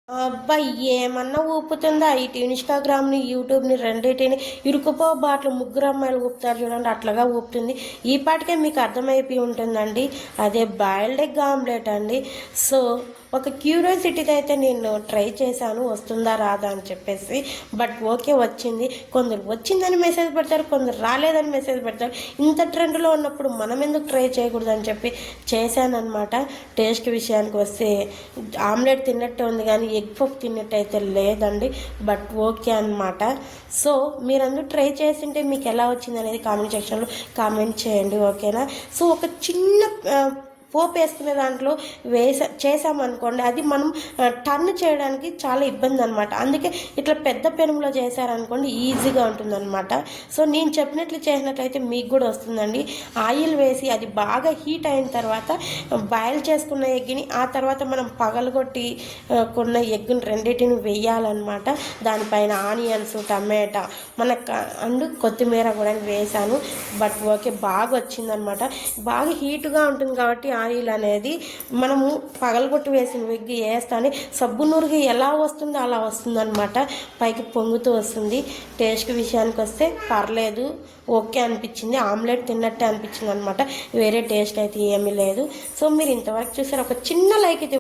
అబ్బా! ఏమన్నా ఊపుతుందా? ఇటు ఇన్‌స్టాగ్రామ్‌ని, యూట్యూబ్‌ని రెండిటిని ఇరుకుపో బాట్లు ముగ్గురు అమ్మాయిలు ఊపుతారు చూడండి అట్లాగా ఊపుతుంది. ఈ పాటికే మీకు అర్థమైపోయి ఉంటుందండి. అదే బాయిల్డ్ ఎగ్ ఆమ్లెట్ అండి. సో, ఒక క్యూరియాసిటీగా అయితే నేను ట్రై చేశాను వస్తుందా రాదా అని చెప్పేసి. బట్ ఓకే వచ్చింది. కొందరు వచ్చిందని మెసేజ్ పెడతారు, కొందరు రాలేదని మెసేజ్ పెడతారు. ఇంత ట్రెండ్‌లో ఉన్నప్పుడు మనం ఎందుకు ట్రై చేయకూడదని చెప్పి చేశాననమాట. టేస్ట్ విషయానికి వస్తే ఆమ్లెట్ తిన్నట్టే ఉంది కానీ ఎగ్ పఫ్ తిన్నట్టు అయితే లేదండి. బట్ ఓకే అనమాట. సో మీరందరూ ట్రై చేసింటే మీకు ఎలా వచ్చింది అనేది కామెంట్ సెక్షన్లో కామెంట్ చేయండి, ఓకేనా. సో ఒక చిన్న పోపు వేసుకునే దాంట్లో చేసామనుకోండి అది మనం టర్న్ చేయడానికి చాలా ఇబ్బంది అనమాట. అందుకే ఇట్లా పెద్ద పెనుములో చేశారనుకోండి ఈజీగా ఉంటుందన్నమాట. సో నేను చెప్పినట్లు చేసినట్లయితే మీకు కూడా వస్తుందండి. ఆయిల్ వేసి అది బాగా హీట్ అయిన తర్వాత బాయిల్ చేసుకున్న ఎగ్ని ఆ తర్వాత మనం పగలగొట్టి కొన్న ఎగ్ని రెండింటిని వేయాలన్నమాట. దానిపైన ఆనియన్స్, టమాటా అండ్ కొత్తిమీర కూడా వేసాను. బట్ ఓకే బాగా వచ్చిందనమాట. బాగా హీట్గా ఉంటుంది కాబట్టి ఆయిల్ అనేది మనము పగలగొట్టి వేసిన ఎగ్ వేస్తానే సబ్బు నూరుగా ఎలా వస్తుందో అలా వస్తుందన్నమాట. పైకి పొంగుతూ వస్తుంది. టేస్ట్ విషయానికి వస్తే పర్లేదు, ఓకే అనిపించింది. ఆమ్లెట్ తిన్నట్టే అనిపించింది అనమాట. వేరే టేస్ట్ అయితే ఏమీ లేదు. సో మీరు ఇంతవరకు చూసారు, ఒక చిన్న లైక్ అయితే